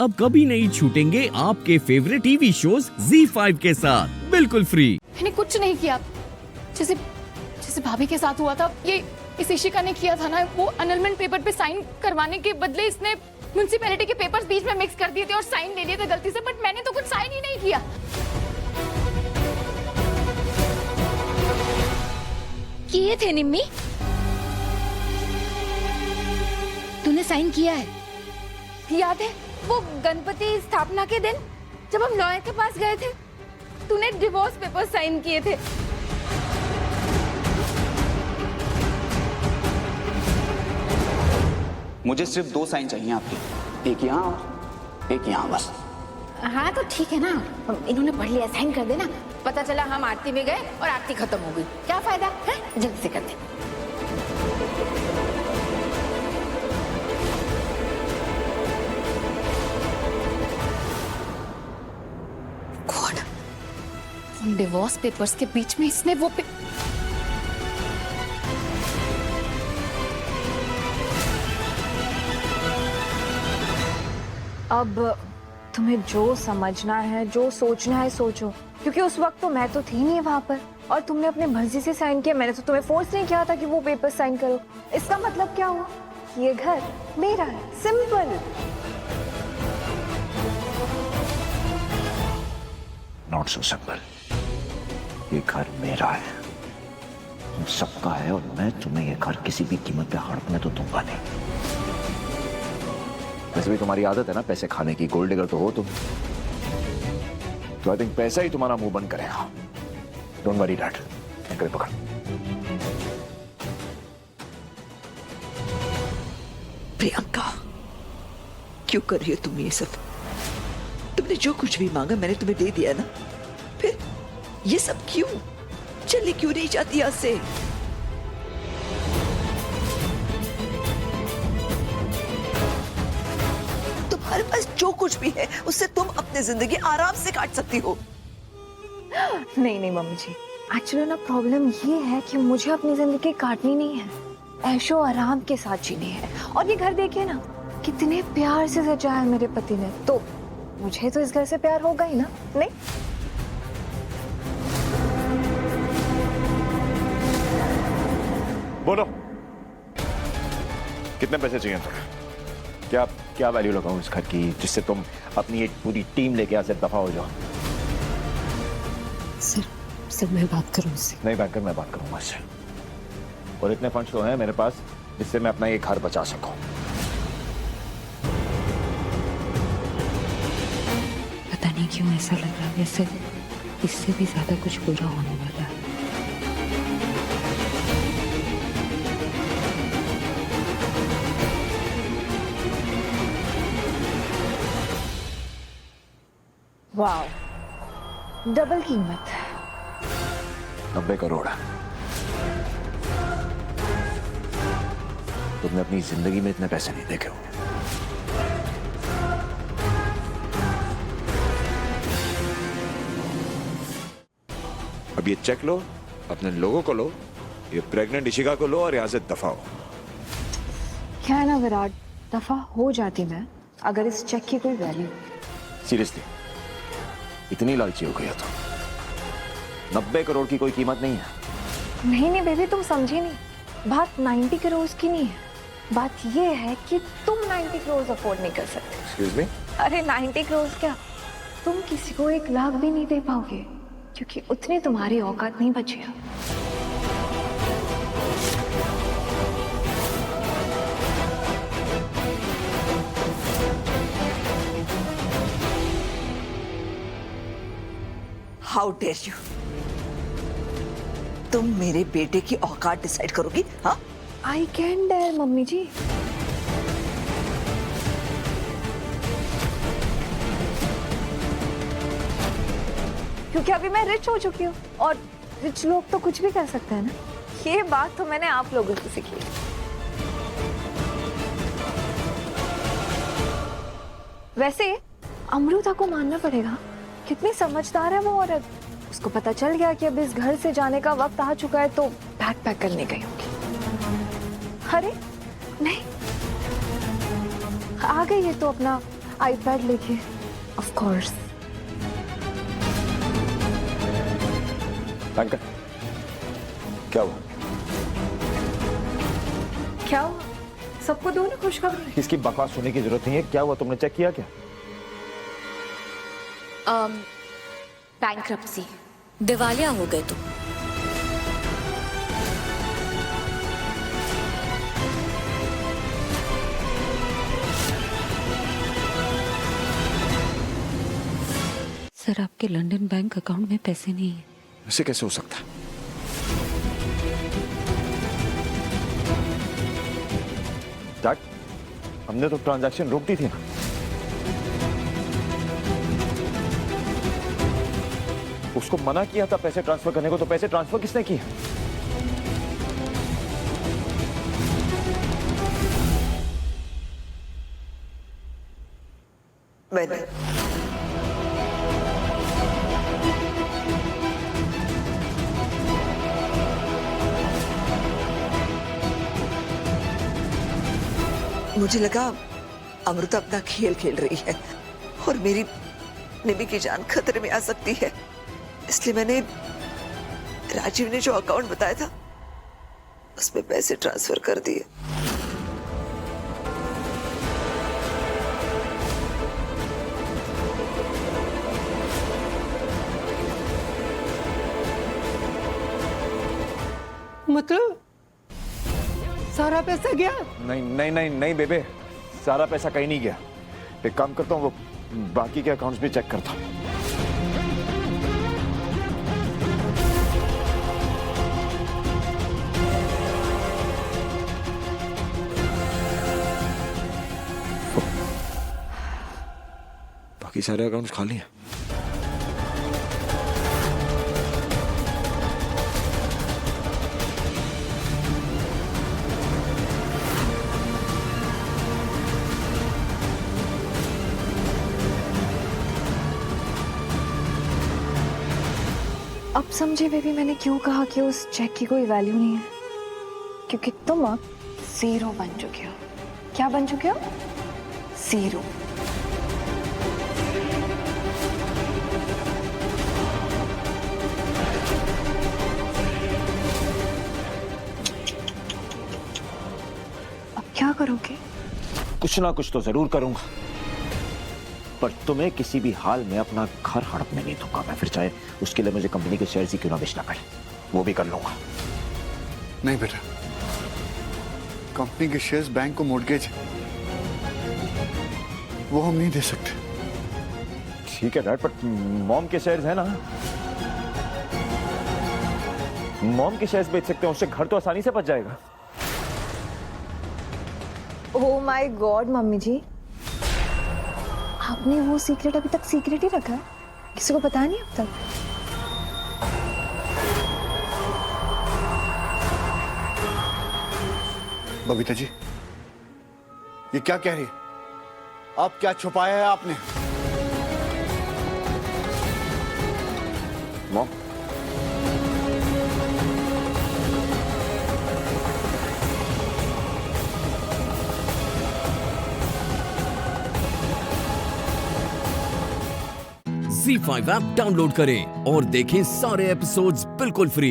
अब कभी नहीं छूटेंगे आपके फेवरेट टीवी शोज ZEE5 के साथ बिल्कुल फ्री। मैंने कुछ नहीं किया, जैसे जैसे भाभी के साथ हुआ था। ये इस इशिका ने किया था ना, वो अनलमेंट पेपर पे साइन करवाने के बदले इसने म्युनिसिपैलिटी के पेपर्स बीच में मिक्स कर दिए थे और साइन ले लिए थे गलती से, बट मैंने तो कुछ साइन ही नहीं किया। किए थे निम्मी, तूने साइन किया है? याद है वो गणपति स्थापना के दिन जब हम लॉयर के पास गए थे, तूने डिवोर्स पेपर साइन किए थे। मुझे सिर्फ 2 साइन चाहिए आपके, एक यहाँ और एक यहाँ बस। हाँ तो ठीक है ना, इन्होंने पढ़ लिया, साइन कर देना। पता चला हम आरती में गए और आरती खत्म हो गई, क्या फायदा है? जल्दी से कर दे। उन डिवोर्स पेपर्स के बीच में इसने वो अब तुम्हें जो समझना है, जो सोचना है सोचो, क्योंकि उस वक्त तो मैं तो थी नहीं वहां पर और तुमने अपने मर्जी से साइन किया। मैंने तो तुम्हें फोर्स नहीं किया था कि वो पेपर साइन करो। इसका मतलब क्या हुआ? ये घर मेरा है, सिंपल। Not so simple. ये घर मेरा है, तुम सबका है, और मैं तुम्हें ये घर किसी भी कीमत पे हड़पने तो दूंगा नहीं। वैसे भी तुम्हारी आदत है ना पैसे खाने की, गोल्ड डिगर तो हो तुम, तो आई थिंक पैसा ही तुम्हारा मुंह बंद करेगा। Don't worry dad. पकड़। प्रियंका, क्यों कर रही हो तुम ये सब? तुमने जो कुछ भी मांगा मैंने तुम्हें दे दिया ना, फिर ये सब क्यों? चली क्यों नहीं जाती यहाँ से? तुम्हारे पास जो कुछ भी है उससे तुम अपनी जिंदगी आराम से काट सकती हो। नहीं नहीं मम्मी जी, एक्चुअली ना प्रॉब्लम ये है कि मुझे अपनी जिंदगी काटनी नहीं है, ऐशो आराम के साथ जीनी है। और ये घर देखिए ना, कितने प्यार से सजाया मेरे पति ने, तो मुझे तो इस घर से प्यार होगा ही ना। नहीं बोलो, कितने पैसे चाहिए तुम्हें? क्या क्या वैल्यू लगाऊं इस घर की जिससे तुम अपनी एक पूरी टीम लेके यहाँ से दफा हो जाओ? सर मैं बात करूं उससे? नहीं बैंकर, मैं बात करूंगा इससे। और इतने फंड्स तो हैं मेरे पास जिससे मैं अपना ये घर बचा सकूं। पता नहीं क्यों ऐसा लग रहा है जैसे इससे भी ज्यादा कुछ बुरा होने वाला है। वाह, डबल कीमत। 90 करोड़। तुमने अपनी जिंदगी में इतने पैसे नहीं देखे होंगे। अब ये चेक लो, अपने लोगों को लो, ये प्रेग्नेंट इशिका को लो और यहां से दफा हो। क्या है ना विराट, दफा हो जाती मैं अगर इस चेक की कोई वैल्यू। सीरियसली इतनी लालची हो गई हो तो 90 करोड़ की कोई कीमत नहीं है। नहीं नहीं बेबी, तुम समझी नहीं, बात 90 करोड़ की नहीं है। बात ये है कि तुम 90 करोड़ अफोर्ड नहीं कर सकते। Excuse me? अरे 90 करोड़ क्या, तुम किसी को 1 लाख भी नहीं दे पाओगे, क्योंकि उतनी तुम्हारी औकात नहीं बची है। How dare you! तुम मेरे बेटे की औकात डिसाइड करोगी? हाँ, I can dare mummy ji. क्योंकि अभी मैं रिच हो चुकी हूँ और रिच लोग तो कुछ भी कर सकते हैं ना। ये बात तो मैंने आप लोगों से सीखी है। वैसे अमृता को मानना पड़ेगा, कितनी समझदार है वो औरत। उसको पता चल गया कि अब इस घर से जाने का वक्त आ चुका है, तो बैग पैक करने गई होगी। अरे नहीं, आ गई है तो अपना आईपैड लेके, ऑफ कोर्स। अंकल, क्या हुआ? क्या हुआ? सबको दो ना खुशखबरी। इसकी बकवास सुनने की जरूरत नहीं है। क्या हुआ, तुमने चेक किया क्या? बैंक्रप्सी। दिवालिया हो गए तुम। सर, आपके लंदन बैंक अकाउंट में पैसे नहीं है। ऐसे कैसे हो सकता है? डैड, हमने तो ट्रांजैक्शन रोक दी थी ना। उसको मना किया था पैसे ट्रांसफर करने को, तो पैसे ट्रांसफर किसने किए? मैंने। मुझे लगा अमृता अपना खेल खेल रही है और मेरी निमी की जान खतरे में आ सकती है, इसलिए मैंने राजीव ने जो अकाउंट बताया था उसमें पैसे ट्रांसफर कर दिए। मतलब सारा पैसा गया? नहीं नहीं नहीं नहीं बेबे, सारा पैसा कहीं नहीं गया। एक काम करता हूँ, वो बाकी के अकाउंट्स भी चेक करता हूँ। बाकी सारे अकाउंट्स खाली हैं। अब समझे बेबी मैंने क्यों कहा कि उस चेक की कोई वैल्यू नहीं है, क्योंकि तुम अब जीरो बन चुके हो। क्या बन चुके हो? जीरो। अब क्या करोगे? कुछ ना कुछ तो जरूर करूंगा, पर तुम्हें किसी भी हाल में अपना घर हड़प में नहीं दूंगा मैं, फिर चाहे उसके लिए मुझे कंपनी के शेयर्स ही क्यों ना बेचना पड़े, वो भी कर लूंगा। नहीं बेटा, कंपनी के शेयर्स बैंक को मॉर्गेज है, वो हम नहीं दे सकते। ठीक है डैड, पर मॉम के शेयर्स है ना, मॉम के शेयर्स बेच सकते हैं, उससे घर तो आसानी से बच जाएगा। ओह माय गॉड मम्मी जी, आपने वो सीक्रेट अभी तक सीक्रेट ही रखा है, किसी को पता नहीं अब तक? बबीता जी, ये क्या कह रही है? आप क्या छुपाया है आपने? मॉम, Z5 ऐप डाउनलोड करें और देखें सारे एपिसोड्स बिल्कुल फ्री।